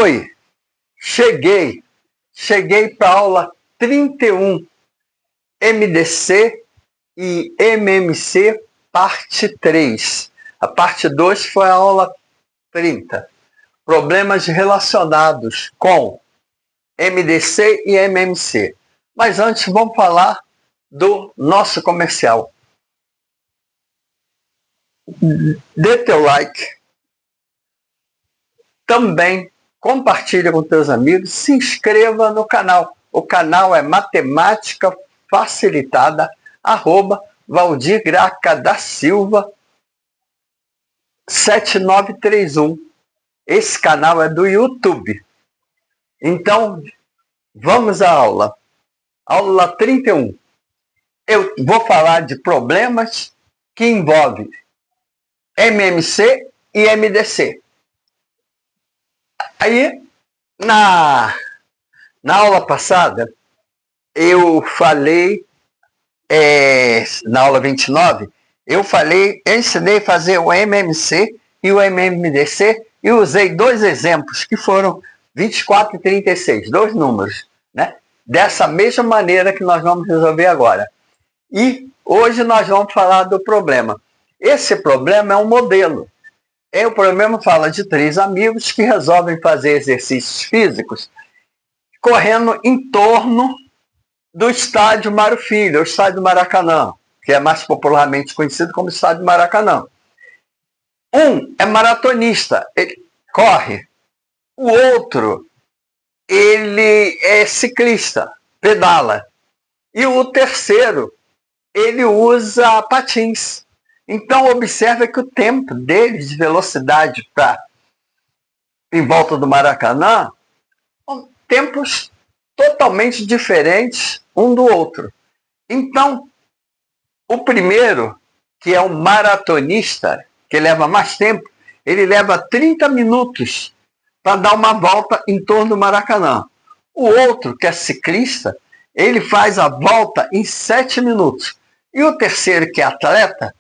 Oi, cheguei para a aula 31, MDC e MMC, parte 3. A parte 2 foi a aula 30. Problemas relacionados com MDC e MMC. Mas antes vamos falar do nosso comercial. Dê teu like. Também compartilha com teus amigos. Se inscreva no canal. O canal é Matemática Facilitada, @Valdir Graca da Silva 7931. Esse canal é do YouTube. Então, vamos à aula. Aula 31. Eu vou falar de problemas que envolvem MMC e MDC. Aí, na aula passada, eu falei, na aula 29, eu ensinei a fazer o MMC e o MMDC e usei dois exemplos, que foram 24 e 36, dois números, né? Dessa mesma maneira que nós vamos resolver agora. E hoje nós vamos falar do problema. Esse problema é um modelo. O problema fala de 3 amigos que resolvem fazer exercícios físicos correndo em torno do estádio Mário Filho, o estádio Maracanã, que é mais popularmente conhecido como estádio Maracanã. Um é maratonista, ele corre. O outro, ele é ciclista, pedala. E o terceiro, ele usa patins. Então, observa que o tempo deles de velocidade em volta do Maracanã são tempos totalmente diferentes um do outro. Então, o primeiro, que é um maratonista, que leva mais tempo, ele leva 30 minutos para dar uma volta em torno do Maracanã. O outro, que é ciclista, ele faz a volta em 7 minutos. E o terceiro, que é atleta,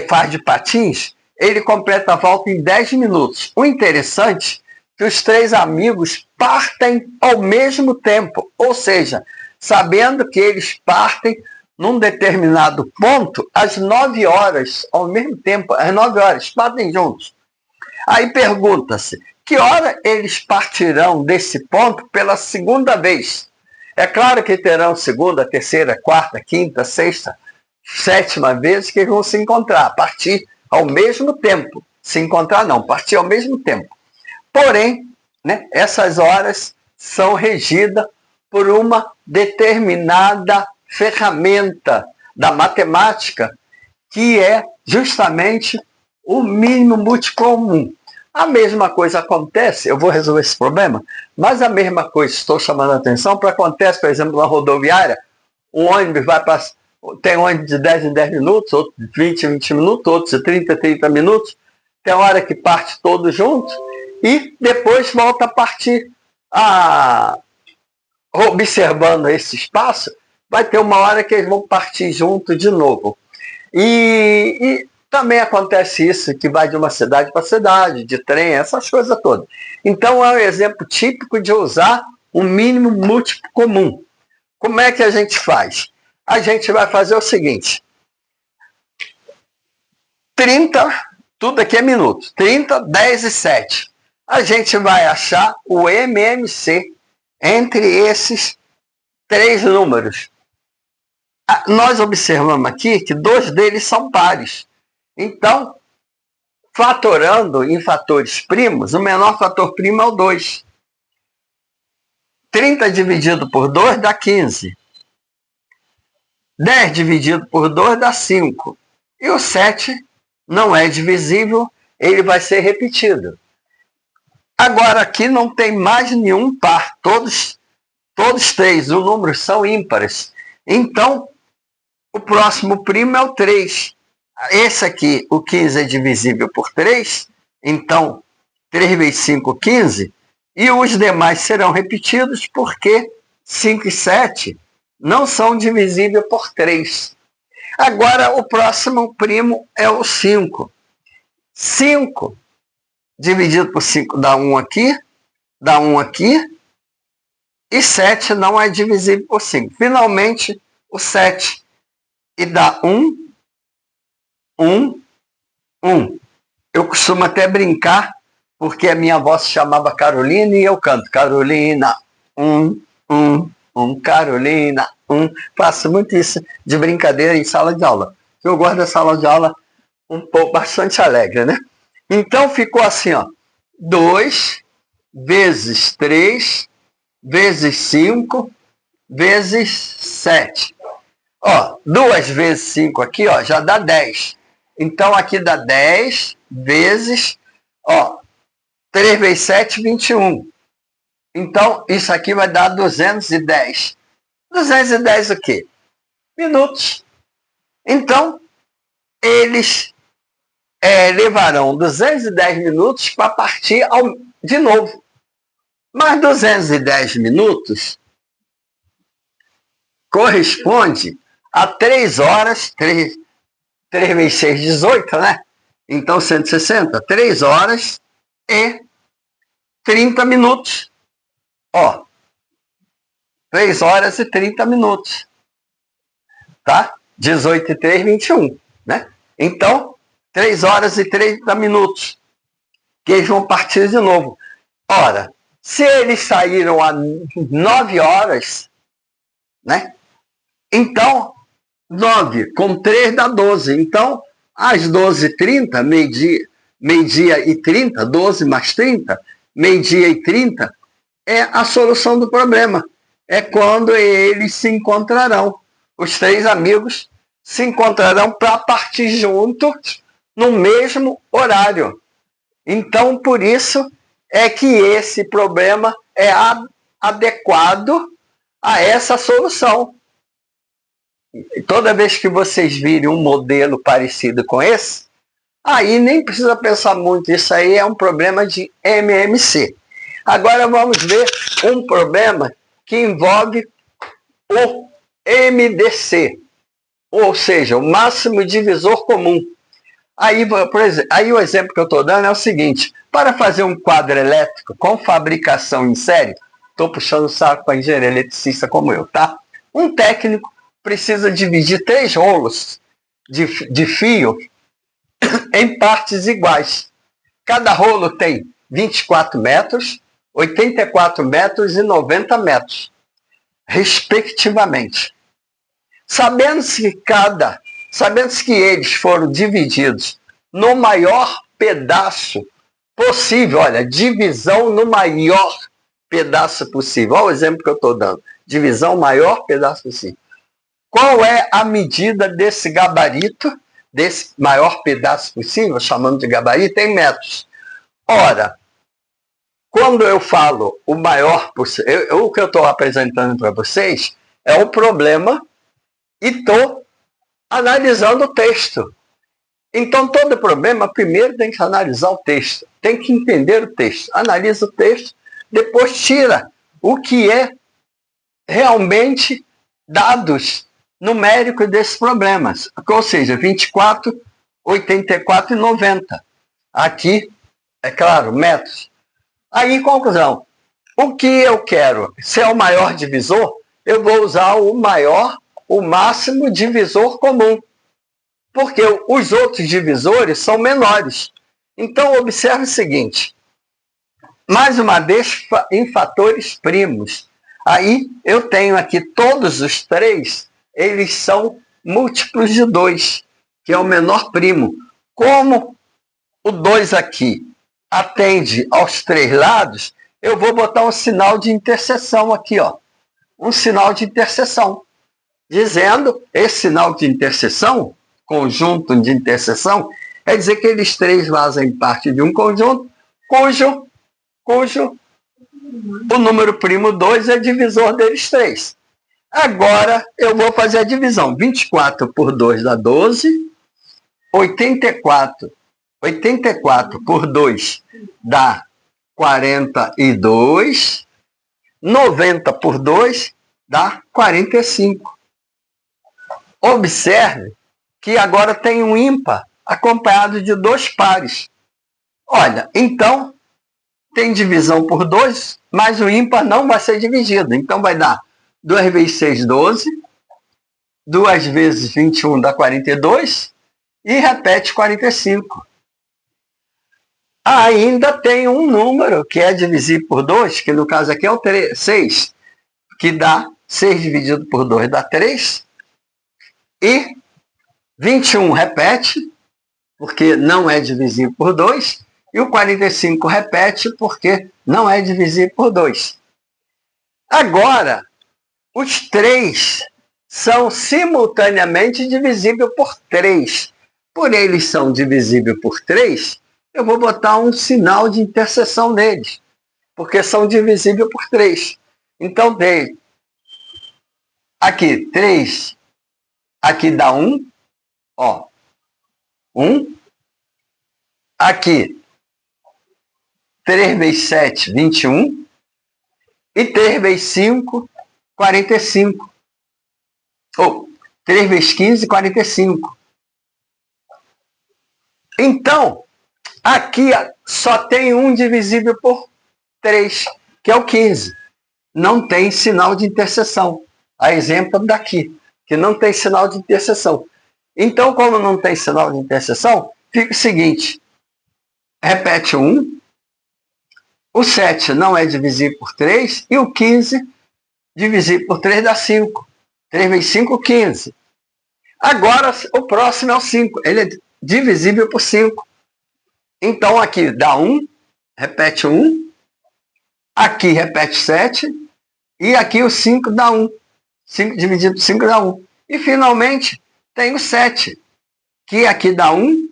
faz de patins, ele completa a volta em 10 minutos. O interessante é que os 3 amigos partem ao mesmo tempo, ou seja, sabendo que eles partem num determinado ponto às 9 horas, ao mesmo tempo, às 9 horas, partem juntos. Aí pergunta-se, que hora eles partirão desse ponto pela segunda vez? É claro que terão segunda, terceira, quarta, quinta, sexta, 7ª vez que eles vão se encontrar, partir ao mesmo tempo. Se encontrar não, partir ao mesmo tempo. Porém, né, essas horas são regidas por uma determinada ferramenta da matemática, que é justamente o mínimo múltiplo comum. A mesma coisa acontece, eu vou resolver esse problema, mas a mesma coisa, estou chamando a atenção, para acontece, por exemplo, na rodoviária, o ônibus vai passar. Tem ônibus de 10 em 10 minutos, outro de 20 em 20 minutos, outros de 30 em 30 minutos. Tem hora que parte todos juntos e depois volta a partir. Observando esse espaço, vai ter uma hora que eles vão partir junto de novo. E também acontece isso, que vai de uma cidade para cidade, de trem, essas coisas todas. Então é um exemplo típico de usar um mínimo múltiplo comum. Como é que a gente faz? A gente vai fazer o seguinte: 30, tudo aqui é minuto, 30, 10 e 7. A gente vai achar o MMC entre esses 3 números. Nós observamos aqui que 2 deles são pares. Então, fatorando em fatores primos, o menor fator primo é o 2. 30 dividido por 2 dá 15. 10 dividido por 2 dá 5. E o 7 não é divisível, ele vai ser repetido. Agora aqui não tem mais nenhum par, todos 3, os números são ímpares. Então, o próximo primo é o 3. Esse aqui, o 15 é divisível por 3, então 3 vezes 5, 15. E os demais serão repetidos porque 5 e 7 não são divisíveis por 3. Agora, o próximo primo é o 5. 5 dividido por 5 dá 1 aqui. dá 1 aqui, e 7 não é divisível por 5. Finalmente, o 7, e dá 1, 1, 1. Eu costumo até brincar, porque a minha avó se chamava Carolina e eu canto Carolina, 1, 1, 1, Carolina, 1. Faço muito isso de brincadeira em sala de aula. Eu gosto da sala de aula um pouco bastante alegre, né? Então ficou assim, ó, 2 vezes 3 vezes 5 vezes 7. Ó, 2 vezes 5 aqui, ó, já dá 10. Então aqui dá 10 vezes, ó, 3 vezes 7, 21. Então isso aqui vai dar 210. 210 o quê? Minutos. Então eles levarão 210 minutos para partir de novo. Mas 210 minutos corresponde a 3 horas, 3 vezes 6, 18, né? Então 160, 3 horas e 30 minutos. Ó, 3 horas e 30 minutos. Tá? 18 e 3, 21, né? Então, 3 horas e 30 minutos. Que eles vão partir de novo. Ora, se eles saíram a 9 horas, né? Então, 9 com 3 dá 12. Então, às 12h30, meio-dia e 30, 12 mais 30, meio-dia e 30, é a solução do problema. É quando eles se encontrarão. Os 3 amigos se encontrarão para partir juntos no mesmo horário. Então, por isso é que esse problema é adequado a essa solução. E toda vez que vocês virem um modelo parecido com esse, aí nem precisa pensar muito. Isso aí é um problema de MMC. Agora vamos ver um problema que envolve o MDC, ou seja, o máximo divisor comum. Aí, por exemplo, aí o exemplo que eu estou dando é o seguinte: para fazer um quadro elétrico com fabricação em série, estou puxando o saco para engenheiro eletricista como eu, tá? Um técnico precisa dividir 3 rolos de fio em partes iguais. Cada rolo tem 24 metros, 84 metros e 90 metros, respectivamente. Sabendo-se que eles foram divididos no maior pedaço possível, olha, divisão no maior pedaço possível. Olha o exemplo que eu estou dando. Divisão maior pedaço possível. Qual é a medida desse gabarito, desse maior pedaço possível, chamando de gabarito, em metros? Ora, quando eu falo o maior possível, o que eu estou apresentando para vocês é o problema e estou analisando o texto. Então, todo problema, primeiro tem que analisar o texto, tem que entender o texto, analisa o texto, depois tira o que é realmente dados numéricos desses problemas, ou seja, 24, 84 e 90. Aqui, é claro, metros. Aí, conclusão, o que eu quero? Se é o maior divisor, eu vou usar o máximo divisor comum, porque os outros divisores são menores. Então, observe o seguinte, mais uma vez, em fatores primos. Aí, eu tenho aqui todos os 3, eles são múltiplos de 2, que é o menor primo. Como o 2 aqui atende aos 3 lados, eu vou botar um sinal de interseção aqui, ó. Um sinal de interseção. Dizendo, esse sinal de interseção, conjunto de interseção, é dizer que eles 3 fazem parte de um conjunto cujo o número primo 2 é divisor deles 3. Agora eu vou fazer a divisão. 24 por 2 dá 12. 84 por 2 dá 42. 90 por 2 dá 45. Observe que agora tem um ímpar acompanhado de 2 pares. Olha, então, tem divisão por 2, mas o ímpar não vai ser dividido. Então vai dar 2 vezes 6, 12. 2 vezes 21 dá 42. E repete 45. Ainda tem um número que é divisível por 2, que no caso aqui é o 6, que dá 6 dividido por 2 dá 3. E 21 repete, porque não é divisível por 2. E o 45 repete, porque não é divisível por 2. Agora, os 3 são simultaneamente divisíveis por 3. Por eles são divisíveis por 3, eu vou botar um sinal de interseção neles, porque são divisíveis por 3. Então, tem aqui 3, aqui dá 1, ó, 1. Aqui, 3 vezes 7, 21. E 3 vezes 5, 45. Ou 3 vezes 15, 45. Então, aqui só tem um divisível por 3, que é o 15. Não tem sinal de interseção. A exemplo daqui, que não tem sinal de interseção. Então, como não tem sinal de interseção, fica o seguinte. Repete 1. O 7 não é divisível por 3. E o 15 divisível por 3 dá 5. 3 vezes 5, 15. Agora, o próximo é o 5. Ele é divisível por 5. Então, aqui dá 1. Repete 1. Aqui repete 7. E aqui o 5 dá 1. 5 dividido por 5 dá 1. E, finalmente, tem o 7. Que aqui dá 1.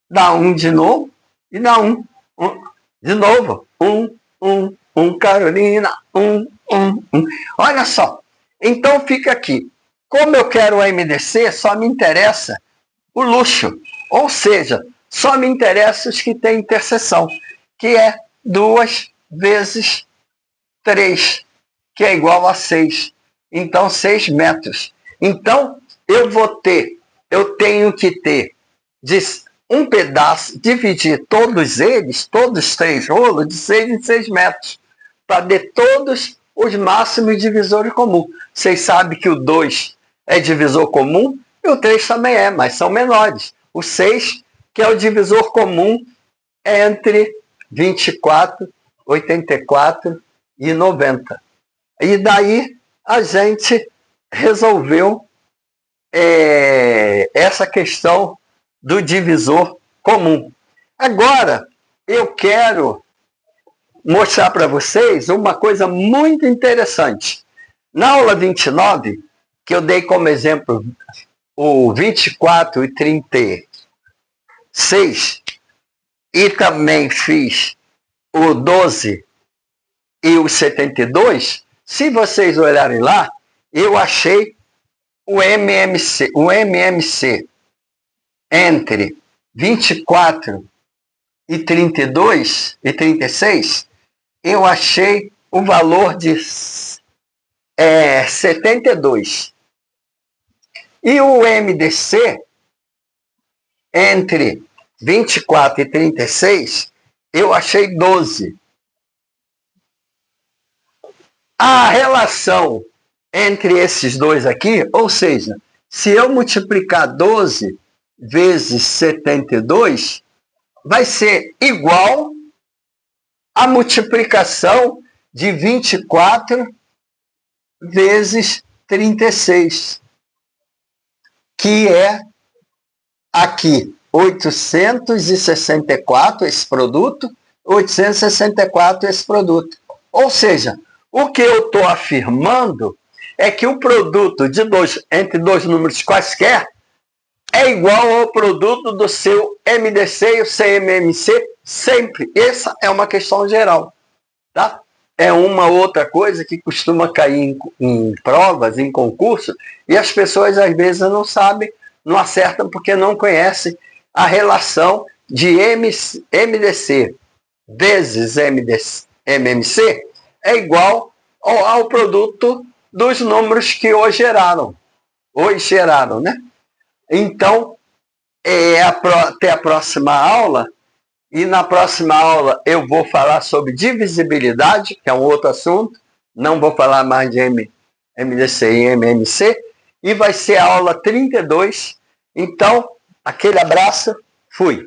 Dá 1 de novo. E dá 1. De novo. 1, Carolina. 1. Olha só. Então, fica aqui. Como eu quero o MDC, só me interessa o luxo. Ou seja, só me interessa os que têm interseção, que é 2 vezes 3, que é igual a 6. Então, 6 metros. Então, eu tenho que ter um pedaço, dividir todos eles, todos os 3 rolos, de 6 em 6 metros, para ter todos os máximos divisores comuns. Vocês sabem que o 2 é divisor comum, e o 3 também é, mas são menores. O 6, que é o divisor comum entre 24, 84 e 90. E daí a gente resolveu essa questão do divisor comum. Agora, eu quero mostrar para vocês uma coisa muito interessante. Na aula 29, que eu dei como exemplo o 24 e 36, e também fiz o 12 e o 72, se vocês olharem lá, eu achei o MMC entre 24 e 32 e 36, eu achei o valor de 72. E o MDC entre 24 e 36, eu achei 12. A relação entre esses dois aqui, ou seja, se eu multiplicar 12 vezes 72, vai ser igual à multiplicação de 24 vezes 36, que é aqui 864 esse produto, 864 esse produto. Ou seja, o que eu estou afirmando é que o produto entre dois números quaisquer é igual ao produto do seu MDC e o seu MMC sempre. Essa é uma questão geral. Tá? É uma outra coisa que costuma cair em provas, em concurso, e as pessoas às vezes não sabem, não acertam porque não conhecem a relação de MDC vezes MMC é igual ao produto dos números que hoje geraram, né? Então, até a próxima aula, E na próxima aula eu vou falar sobre divisibilidade, que é um outro assunto. Não vou falar mais de MDCI e MMC. E vai ser a aula 32. Então, aquele abraço. Fui.